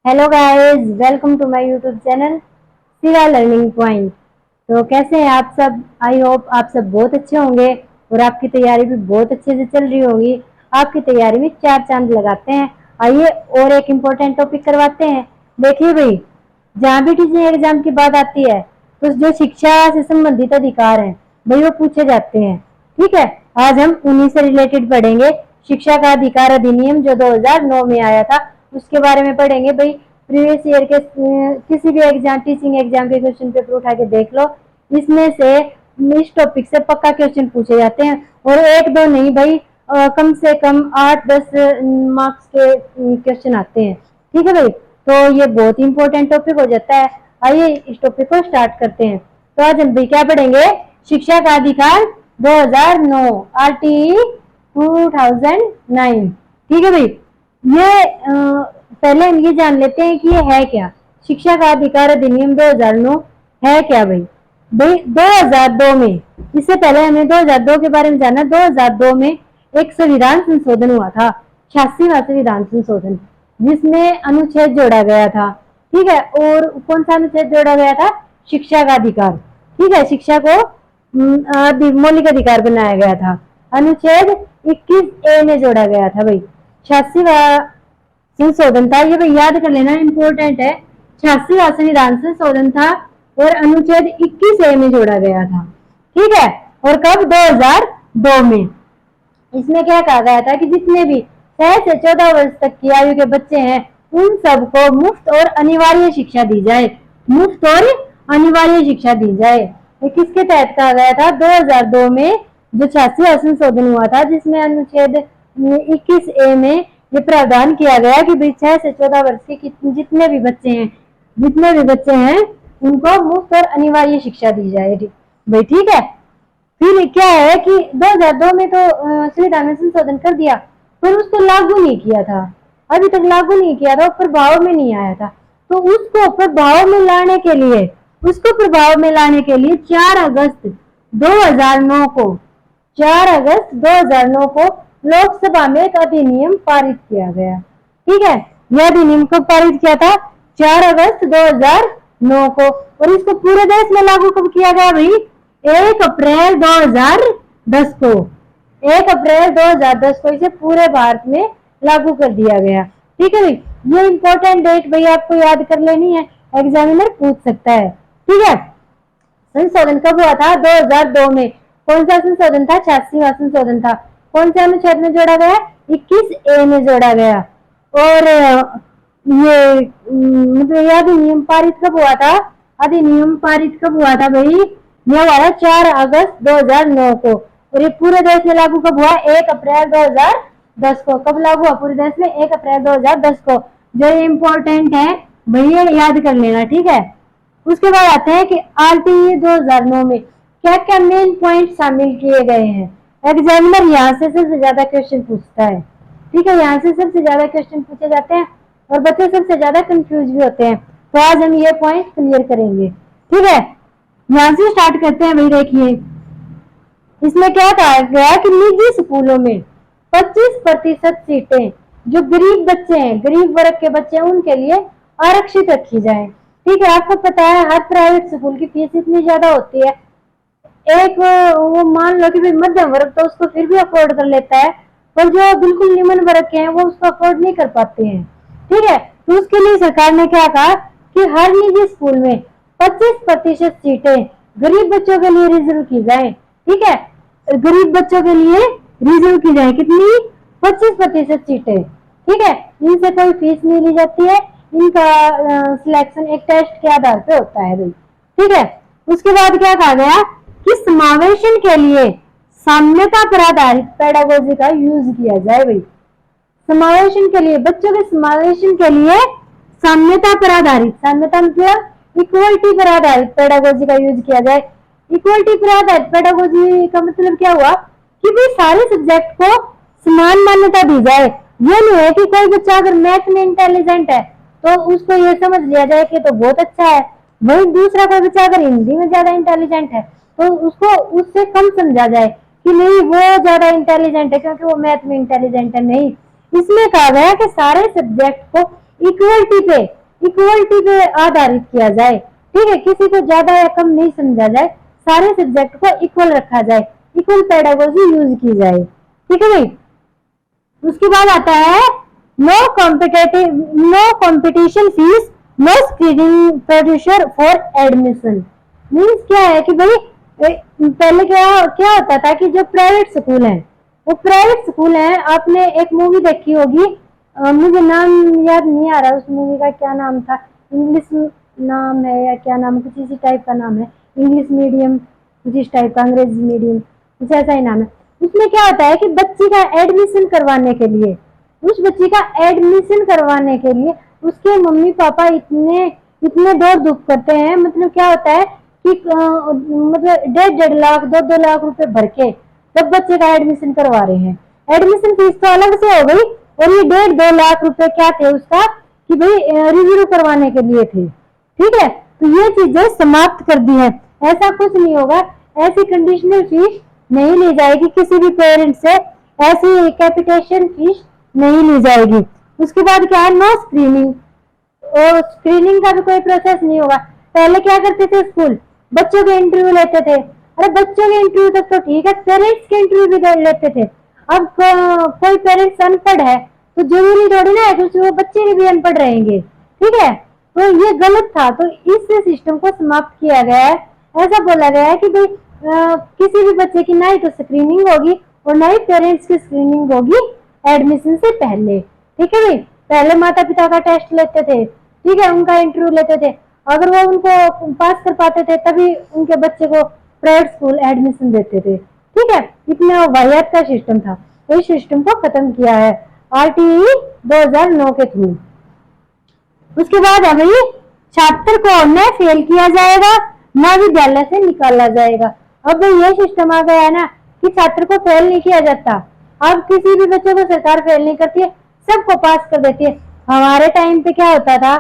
Hello guys, welcome to my YouTube channel Siva learning point. तो कैसे हैं आप सब? आई होप आप सब बहुत अच्छे होंगे और आपकी तैयारी भी बहुत अच्छे से चल रही होगी। आपकी तैयारी में चार चांद लगाते हैं। आइए और एक इम्पोर्टेंट टॉपिक करवाते हैं। देखिए भाई, जहाँ भी टीचिंग एग्जाम की बात आती है तो जो शिक्षा से संबंधित अधिकार हैं भाई वो पूछे जाते हैं। ठीक है, आज हम उन्हीं से रिलेटेड पढ़ेंगे। शिक्षा का अधिकार अधिनियम जो 2009 में आया था उसके बारे में पढ़ेंगे भाई। प्रीवियस ईयर के किसी भी एग्जाम, टीचिंग एग्जाम के क्वेश्चन पेपर उठा के देख लो, इसमें से इस टॉपिक से पक्का क्वेश्चन पूछे जाते हैं। और एक दो नहीं भाई, कम से कम 8-10 मार्क्स के क्वेश्चन आते हैं। ठीक है भाई, तो ये बहुत इंपॉर्टेंट टॉपिक हो जाता है। आइए इस टॉपिक को स्टार्ट करते हैं। तो आज हम भी क्या पढ़ेंगे? शिक्षा का अधिकार 2009, आरटी 2009। ठीक है भाई, ये पहले हम ये जान लेते हैं कि ये है क्या। शिक्षा का अधिकार अधिनियम 2009 है क्या भाई? भाई 2002 में, इससे पहले हमें 2002 के बारे में जानना। 2002 में एक संविधान संशोधन हुआ था, 86वां संविधान संशोधन, जिसमें अनुच्छेद जोड़ा गया था। ठीक है, और कौन सा अनुच्छेद जोड़ा गया था? शिक्षा का अधिकार। ठीक है, शिक्षा को मौलिक अधिकार बनाया गया था। अनुच्छेद 21A में जोड़ा गया था भाई। 86वां संशोधन था, ये भाई याद कर लेना, इंपॉर्टेंट है। 86वां संविधान संशोधन था और अनुच्छेद 21A में जोड़ा गया था। ठीक है, और कब? 2002 में। इसमें क्या कहा गया था कि जितने भी 6 से 14 वर्ष तक की आयु के बच्चे हैं उन सबको मुफ्त और अनिवार्य शिक्षा दी जाए। मुफ्त और अनिवार्य शिक्षा दी जाए। ये किसके तहत कहा गया था? 2002 में जो 86वां संशोधन हुआ था, जिसमें अनुच्छेद 21A में ये प्रावधान किया गया कि भाई 6 से 14 वर्ष के जितने भी बच्चे हैं उनको मुफ्त और अनिवार्य शिक्षा दी जाए भाई। ठीक है, फिर क्या है कि 2002 में तो संविधान में संशोधन कर दिया, पर उसको लागू नहीं किया था। अभी तक लागू नहीं किया था, प्रभाव में नहीं आया था। तो उसको प्रभाव में लाने के लिए 4 अगस्त 2009 को 4 अगस्त 2009 को लोकसभा में एक अधिनियम पारित किया गया। ठीक है, यह अधिनियम कब पारित किया था? 4 अगस्त 2009 को। और इसको पूरे देश में लागू कब किया गया भाई? 1 अप्रैल 2010 को। 1 अप्रैल 2010 को इसे पूरे भारत में लागू कर दिया गया। ठीक है भाई, ये इंपॉर्टेंट डेट भाई आपको याद कर लेनी है, एग्जामिनर पूछ सकता है। ठीक है, संशोधन कब हुआ था? 2002 में। कौन सा संशोधन था? 86वां संशोधन था। कौन से अनुच्छेद में जोड़ा गया? 21A में जोड़ा गया। और ये मतलब यह अधिनियम पारित कब हुआ था? अधिनियम पारित कब हुआ था भाई? यह हुआ था 4 अगस्त 2009 को। और ये पूरे देश में लागू कब हुआ? 1 अप्रैल 2010 को। कब लागू हुआ पूरे देश में? 1 अप्रैल 2010 को। जो इम्पोर्टेंट है भैया याद कर लेना। ठीक है, उसके बाद आते हैं कि आरटीई 2009 में क्या क्या मेन पॉइंट शामिल किए गए हैं। एग्जामिनर यहाँ से सबसे ज्यादा क्वेश्चन पूछता है। ठीक है, यहाँ से सबसे ज्यादा क्वेश्चन पूछे जाते हैं और बच्चे सबसे ज्यादा कंफ्यूज भी होते हैं। तो आज हम ये पॉइंट क्लियर करेंगे। ठीक है, यहाँ से स्टार्ट करते हैं भाई। देखिए, इसमें क्या कहा गया कि निजी स्कूलों में 25% सीटें जो गरीब बच्चे हैं, गरीब वर्ग के बच्चे हैं, उनके लिए आरक्षित रखी जाए। ठीक है, आपको पता है हर प्राइवेट स्कूल की फीस इतनी ज्यादा होती है। एक वो मान लो कि भाई मध्यम वर्ग तो उसको फिर भी अफोर्ड कर लेता है, पर जो बिल्कुल निम्न वर्ग के हैं वो उसको अफोर्ड नहीं कर पाते हैं। ठीक है, तो उसके लिए सरकार ने क्या कहा कि हर निजी स्कूल में 25% सीटें गरीब बच्चों के लिए रिजर्व की जाए। ठीक है, गरीब बच्चों के लिए रिजर्व की जाए। कितनी? 25% सीटें। ठीक है, इनसे कोई फीस नहीं ली जाती है, इनका सिलेक्शन एक टेस्ट के आधार पे होता है भाई। ठीक है, उसके बाद क्या कहा गया कि समावेशन के लिए साम्यता पर आधारित पेडागोजी का यूज किया जाए भाई। समावेशन के लिए, बच्चों के समावेशन के लिए साम्यता पर आधारित, साम्यता मतलब इक्वलिटी पर आधारित पेडागोजी का यूज किया जाए। इक्वलिटी पर आधारित पेडागोजी का मतलब क्या हुआ कि भाई सारे सब्जेक्ट को समान मान्यता दी जाए। ये नहीं है कि कोई बच्चा अगर मैथ में इंटेलिजेंट है तो उसको ये समझ लिया जाए कि तो बहुत अच्छा है, वही दूसरा कोई बच्चा अगर हिंदी में ज्यादा इंटेलिजेंट है तो उसको उससे कम समझा जाए कि नहीं वो ज्यादा इंटेलिजेंट है क्योंकि वो मैथ में इंटेलिजेंट है। नहीं, इसमें कहा गया कि सारे सब्जेक्ट को इक्वलिटी पे आधारित किया जाए। ठीक है, किसी को ज्यादा या कम नहीं समझा जाए, सारे सब्जेक्ट को इक्वल रखा जाए, इक्वल पेडागोजी यूज की जाए। ठीक है भाई। उसके बाद आता है no competition fees, no screening procedure for admission. Means क्या है कि भाई पहले क्या होता था कि जो प्राइवेट स्कूल है, वो प्राइवेट स्कूल है। आपने एक मूवी देखी होगी, मुझे नाम याद नहीं आ रहा उस मूवी का, क्या नाम था, इंग्लिश नाम है या क्या नाम, कुछ इसी टाइप का नाम है, इंग्लिश मीडियम कुछ इस टाइप का, अंग्रेजी मीडियम कुछ ऐसा ही नाम है। उसमें क्या होता है कि बच्ची का एडमिशन करवाने के लिए, उस बच्ची का एडमिशन करवाने के लिए उसके मम्मी पापा इतने दौड़ धूप करते हैं। मतलब क्या होता है कि मतलब 1.5 लाख 2 लाख रुपए भर के तब बच्चे का एडमिशन करवा रहे हैं। एडमिशन फीस तो अलग से हो गई, और ये 1.5-2 लाख रुपए क्या थे उसका कि भाई रिव्यू करवाने के लिए थे। ठीक है, तो ये चीजें समाप्त कर दी है। ऐसा कुछ नहीं होगा, ऐसी कंडीशनल फीस नहीं ली जाएगी किसी भी पेरेंट से, ऐसी कैपिटेशन फीस नहीं ली जाएगी। उसके बाद क्या है, नो स्क्रीनिंग, और स्क्रीनिंग का भी कोई प्रोसेस नहीं होगा। पहले क्या करते थे स्कूल, बच्चों के इंटरव्यू लेते थे। अरे बच्चों के इंटरव्यू तक तो ठीक है, पेरेंट्स के इंटरव्यू भी लेते थे। अब कोई पेरेंट्स अनपढ़ है तो जरूरी थोड़ी ना है कि वो बच्चे भी अनपढ़ रहेंगे। ठीक है, तो ये गलत था, तो इस सिस्टम को समाप्त किया गया है। ऐसा बोला गया है कि भाई किसी भी बच्चे की ना ही तो स्क्रीनिंग होगी और ना ही पेरेंट्स की स्क्रीनिंग होगी एडमिशन से पहले। ठीक है भाई, पहले माता पिता का टेस्ट लेते थे, ठीक है, उनका इंटरव्यू लेते थे। अगर वो उनको पास कर पाते थे तभी उनके बच्चे को प्राइवेट स्कूल एडमिशन देते थे। ठीक है, इतना वाहियात का सिस्टम था, तो इस सिस्टम को खत्म किया है RTE 2009 के थ्रू। उसके बाद है भाई, छात्र को न फेल किया जाएगा न विद्यालय से निकाला जाएगा। अब ये सिस्टम आ गया है ना कि छात्र को फेल नहीं किया जाता। अब किसी भी बच्चे को सरकार फेल नहीं करती है, सबको पास कर देती है। हमारे टाइम पे क्या होता था,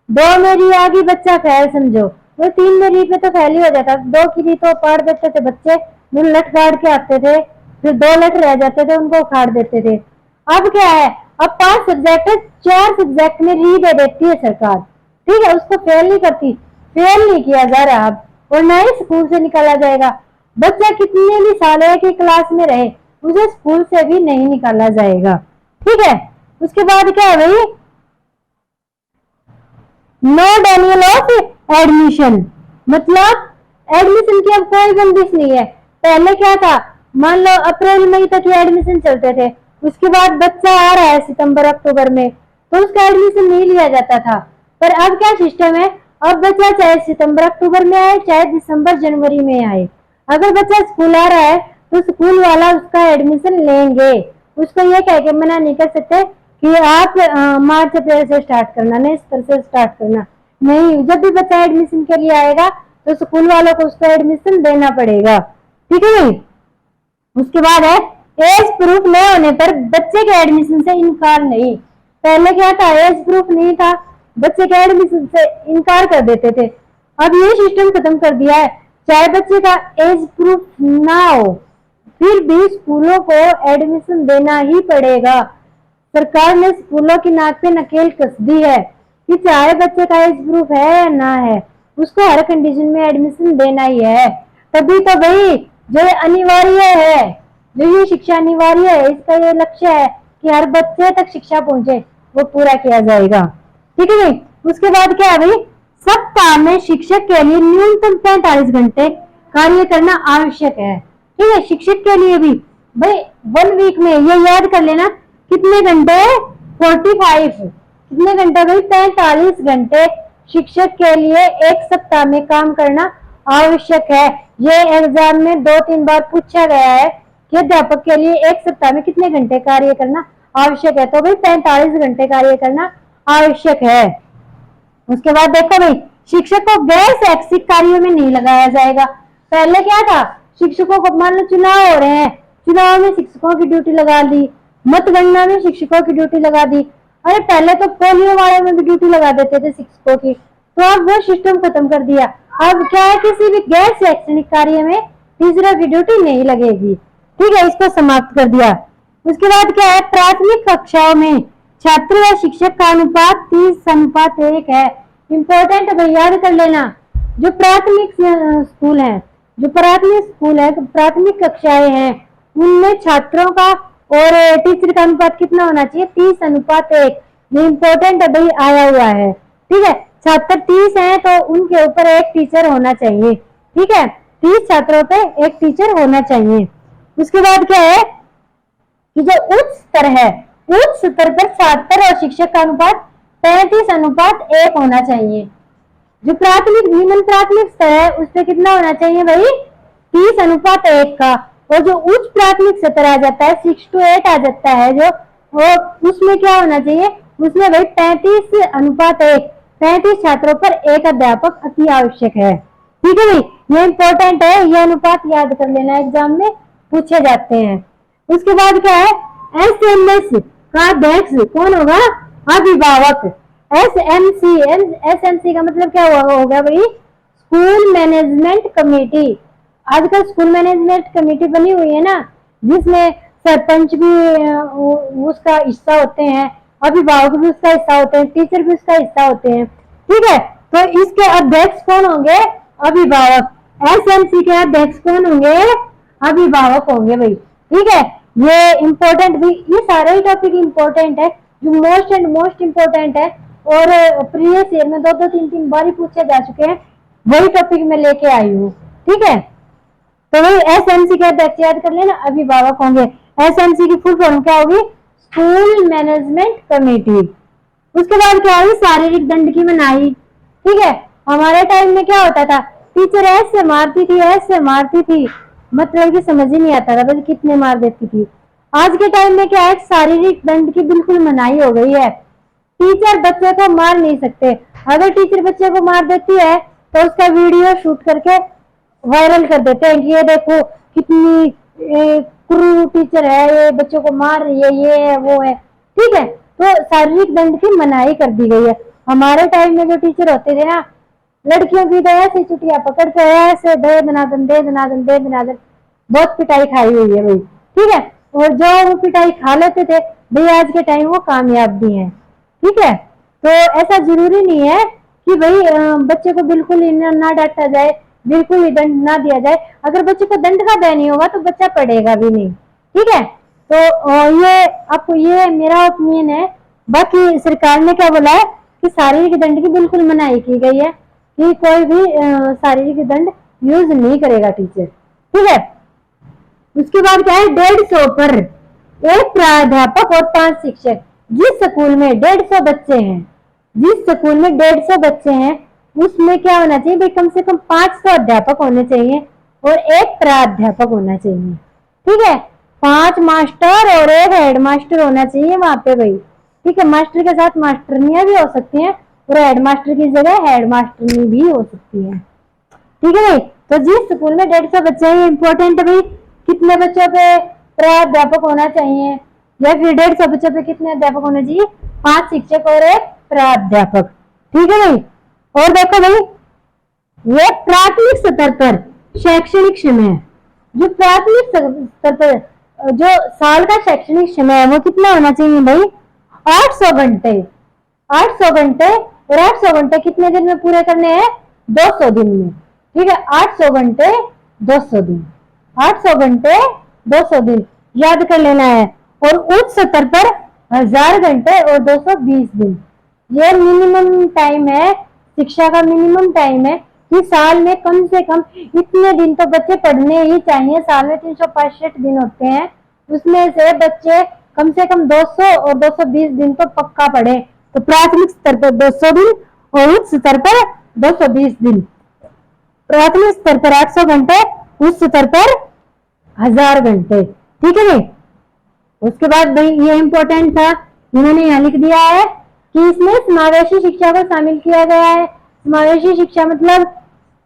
2 में री आ गई बच्चा फेल समझो, तो 3 में री पे तो फेल ही हो जाता। 2 की री तो पढ़ देते थे बच्चे, जो लट गाड़ के आते थे, फिर 2 लट रह जाते थे, उनको उखाड़ देते थे। अब क्या है, अब 5 सब्जेक्ट 4 सब्जेक्ट में री दे देती है सरकार। ठीक है, उसको फेल नहीं करती, फेल नहीं किया जा रहा अब, और ना ही स्कूल से निकाला जाएगा। बच्चा कितने भी साल है कि क्लास में रहे, उसे स्कूल से भी नहीं निकाला जाएगा। ठीक है, उसके बाद क्या है भाई, नो डेनियल ऑफ एडमिशन, मतलब एडमिशन की अब कोई बंदिश नहीं है। पहले क्या था, मान लो अप्रैल मई तक एडमिशन चलते थे, उसके बाद बच्चा आ रहा है सितंबर अक्टूबर में, तो उसका एडमिशन नहीं लिया जाता था। पर अब क्या सिस्टम है, अब बच्चा चाहे सितंबर अक्टूबर में आए चाहे दिसंबर जनवरी में आए, अगर बच्चा स्कूल आ रहा है तो स्कूल वाला उसका एडमिशन लेंगे। उसको ये कह के मना नहीं कर सकते कि आप मार्च अप्रैल से स्टार्ट करना, नहीं स्तर से स्टार्ट करना, नहीं। जब भी बच्चा एडमिशन के लिए आएगा तो स्कूल वालों को उसका एडमिशन देना पड़ेगा। ठीक है भाई। उसके बाद है एज प्रूफ न होने पर बच्चे के एडमिशन से इनकार नहीं। पहले क्या था, एज प्रूफ नहीं था, बच्चे के एडमिशन से इनकार कर देते थे। अब ये सिस्टम खत्म कर दिया है, चाहे बच्चे का एज प्रूफ ना हो फिर भी स्कूलों को एडमिशन देना ही पड़ेगा। सरकार ने स्कूलों की नाक पे नकेल कस दी है कि चाहे बच्चे का एज प्रूफ है या ना है, उसको हर कंडीशन में एडमिशन देना ही है। तभी तो भाई जो अनिवार्य है, जो ये शिक्षा अनिवार्य है, इसका ये लक्ष्य है कि हर बच्चे तक शिक्षा पहुंचे, वो पूरा किया जाएगा। ठीक है भाई। उसके बाद क्या है भाई, सप्ताह में शिक्षक के लिए न्यूनतम 45 घंटे कार्य करना आवश्यक है। ठीक है, शिक्षक के लिए भी भाई 1 वीक में ये याद कर लेना कितने घंटे, 45, कितने घंटे भाई, 45 घंटे शिक्षक के लिए एक सप्ताह में काम करना आवश्यक है। ये एग्जाम में 2-3 बार पूछा गया है कि अध्यापक के लिए एक सप्ताह में कितने घंटे कार्य करना आवश्यक है, तो भाई 45 घंटे कार्य करना आवश्यक है। उसके बाद देखो भाई, शिक्षक को गैर शैक्षिक कार्यों में नहीं लगाया जाएगा। पहले क्या था, शिक्षकों को मान लो चुनाव हो रहे हैं, चुनाव में शिक्षकों की ड्यूटी लगा दी, मतगणना में शिक्षकों की ड्यूटी लगा दी। अरे पहले तो पोलियो वाले में भी ड्यूटी लगा देते थे शिक्षकों की, तो अब वो सिस्टम खत्म कर दिया। अब क्या है, किसी भी गैर शैक्षणिक कार्य में टीचरों की ड्यूटी नहीं लगेगी। ठीक है, इसको समाप्त कर दिया। उसके बाद क्या है, प्राथमिक कक्षाओं में छात्र व शिक्षक का अनुपात 30:1 है। इंपॉर्टेंट भाई याद कर लेना। जो प्राथमिक स्कूल है, प्राथमिक कक्षाएं हैं, उनमें छात्रों का और टीचर का अनुपात कितना होना चाहिए? 30:1। ये इंपॉर्टेंट भाई आया हुआ है। ठीक है, छात्र 30 हैं तो उनके ऊपर एक टीचर होना चाहिए। ठीक है, 30 छात्रों पे एक टीचर होना चाहिए। उसके बाद क्या है कि जो उच्च स्तर है, उच्च स्तर पर छात्र और शिक्षक का अनुपात 35:1 होना चाहिए। जो निम्न प्राथमिक स्तर है उस पर कितना होना चाहिए भाई? 30:1 का। और जो उच्च प्राथमिक स्तर आ जाता है 6 to 8 आ जाता है जो, वो उसमें क्या होना चाहिए? उसमें भाई 35:1, 35 छात्रों पर एक अध्यापक अति आवश्यक है। ठीक है भाई, ये इंपॉर्टेंट है, ये अनुपात याद कर लेना, एग्जाम में पूछे जाते हैं। उसके बाद क्या है? एसएमएस का अध्यक्ष कौन होगा? अभिभावक। एसएमसी का मतलब क्या हो गया भाई? School management committee. आजकल स्कूल मैनेजमेंट कमेटी बनी हुई है ना, जिसमें सरपंच भी उसका हिस्सा होते हैं, अभिभावक भी उसका हिस्सा होते हैं, टीचर भी उसका हिस्सा होते हैं। ठीक है, तो इसके अध्यक्ष कौन होंगे? अभिभावक। एसएमसी के अध्यक्ष कौन होंगे? अभिभावक होंगे भाई। ठीक है, ये इंपॉर्टेंट भी, ये सारे ही टॉपिक इंपॉर्टेंट है, जो मोस्ट इंपॉर्टेंट है और प्रीवियस ईयर में 2-3 बार ही पूछे जा चुके हैं, वही टॉपिक मैं लेके आई हूँ। ठीक है, तो वही एसएमसी के अध्यक्ष याद कर लेना, अभिभावक होंगे। एसएमसी की फुल फॉर्म क्या होगी? School management committee. उसके बाद क्या होगी? शारीरिक दंड की मनाही। ठीक है, हमारे टाइम में क्या होता था? टीचर ऐसे मारती थी, मतलब कि समझ ही नहीं आता था बस कितने मार देती थी। आज के टाइम में क्या है? शारीरिक दंड की बिल्कुल मनाही हो गई है। टीचर बच्चे को मार नहीं सकते। अगर टीचर बच्चे को मार देती है तो उसका वीडियो शूट करके वायरल कर देते हैं कि ये देखो कितनी क्रूर टीचर है, ये बच्चों को मार रही है, ये है वो है। ठीक है, तो शारीरिक दंड की मनाही कर दी गई है। हमारे टाइम में जो टीचर होते थे ना, लड़कियों की तो ऐसी चुटिया पकड़ के ऐसे दे दनादन बहुत पिटाई खाई हुई है भाई। ठीक है, और जो वो पिटाई खा लेते थे भाई, आज के टाइम वो कामयाब भी हैं। ठीक है, तो ऐसा जरूरी नहीं है कि भाई बच्चे को बिल्कुल ही ना डांटा जाए, बिल्कुल ही दंड ना दिया जाए। अगर बच्चे को दंड का भय नहीं होगा तो बच्चा पढ़ेगा भी नहीं। ठीक है, तो ये आपको, ये मेरा ओपिनियन है। बाकी सरकार ने क्या बोला है कि शारीरिक दंड की बिल्कुल मनाही की गई है कि कोई भी शारीरिक दंड यूज नहीं करेगा टीचर। ठीक है, उसके बाद क्या है? 150 पर एक प्राध्यापक और 5 शिक्षक। जिस स्कूल में 150 बच्चे हैं, उसमें क्या होना चाहिए भाई? कम से कम 500 अध्यापक होने चाहिए और एक प्राध्यापक होना चाहिए। ठीक है, 5 मास्टर और एक हेड मास्टर होना चाहिए वहां पे भाई। ठीक है, मास्टर के साथ मास्टरनियां भी हो सकती हैं और हेड मास्टर की जगह हेड मास्टरनी भी हो सकती है। ठीक है भाई, तो जिस स्कूल में 150 बच्चे हैं, इंपॉर्टेंट भाई, कितने बच्चों पे प्राध्यापक होना चाहिए, या फिर 150 बच्चों पे कितने अध्यापक होने चाहिए? 5 शिक्षक और एक प्राध्यापक। ठीक है भाई, और देखो भाई, ये प्राथमिक स्तर पर शैक्षणिक समय, जो प्राथमिक स्तर पर जो साल का शैक्षणिक समय है वो कितना होना चाहिए भाई? 800 घंटे। 800 घंटे, और 800 घंटे कितने दिन में पूरे करने हैं? 200 दिन में। ठीक है, 800 घंटे 200 दिन, 800 घंटे 200 दिन याद कर लेना है। और उच्च स्तर पर 1000 घंटे और 220 दिन। ये मिनिमम टाइम है, शिक्षा का मिनिमम टाइम है कि साल में कम से कम इतने दिन तो बच्चे पढ़ने ही चाहिए। साल में 365 दिन होते हैं, उसमें से बच्चे कम से कम 200 और 220 दिन तो पक्का पढ़े। तो प्राथमिक स्तर पर 200 दिन और उच्च स्तर पर 220 दिन। प्राथमिक स्तर पर 800 घंटे, उच्च स्तर पर 1000 घंटे। ठीक है भाई, उसके बाद भाई ये इंपॉर्टेंट था, इन्होंने यहाँ लिख दिया है कि इसमें समावेशी शिक्षा को शामिल किया गया है। समावेशी शिक्षा मतलब,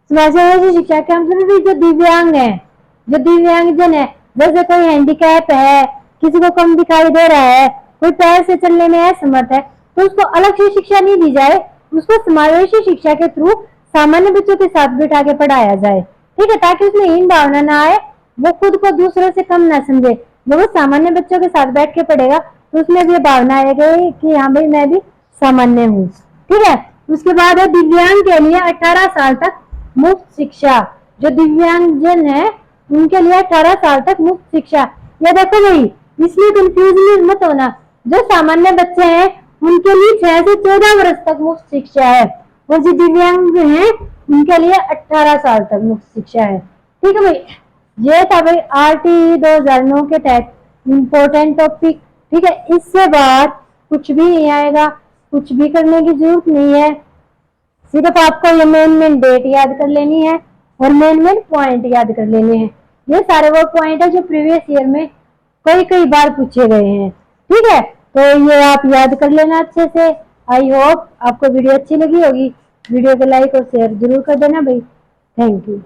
समावेशी शिक्षा के मतलब जो दिव्यांग है, जो दिव्यांगजन है, जैसे कोई हैंडीकैप है, किसी को कम दिखाई दे रहा है, कोई पैर से चलने में असमर्थ है, तो उसको अलग से शिक्षा नहीं दी जाए, उसको समावेशी शिक्षा के थ्रू सामान्य बच्चों के साथ बिठा के पढ़ाया जाए। ठीक है, ताकि उसमें हीन भावना ना आए, वो खुद को दूसरों से कम ना समझे। जब वो सामान्य बच्चों के साथ बैठ के पढ़ेगा तो उसमें भी भावना आ गई कि हाँ भाई मैं भी सामान्य हूँ। ठीक है, उसके बाद है दिव्यांग के लिए 18 साल तक मुफ्त शिक्षा। जो दिव्यांगजन है उनके लिए 18 साल तक मुफ्त शिक्षा। ये देखो भाई, इसमें कंफ्यूजन मत होना, जो सामान्य बच्चे हैं उनके लिए 6 से 14 वर्ष तक मुफ्त शिक्षा है, और जो दिव्यांग हैं उनके लिए 18 साल तक मुफ्त शिक्षा है। ठीक है भाई, ये था भाई RTE 2009 के तहत इम्पोर्टेंट टॉपिक। ठीक है, इससे बाद कुछ भी नहीं आएगा, कुछ भी करने की जरूरत नहीं है, सिर्फ आपको ये मेन डेट याद कर लेनी है और मेन पॉइंट याद कर लेने हैं। ये सारे वो पॉइंट है जो प्रीवियस ईयर में कई बार पूछे गए हैं। ठीक है, तो ये आप याद कर लेना अच्छे से। आई होप आपको वीडियो अच्छी लगी होगी। वीडियो को लाइक और शेयर जरूर कर देना भाई। Thank you.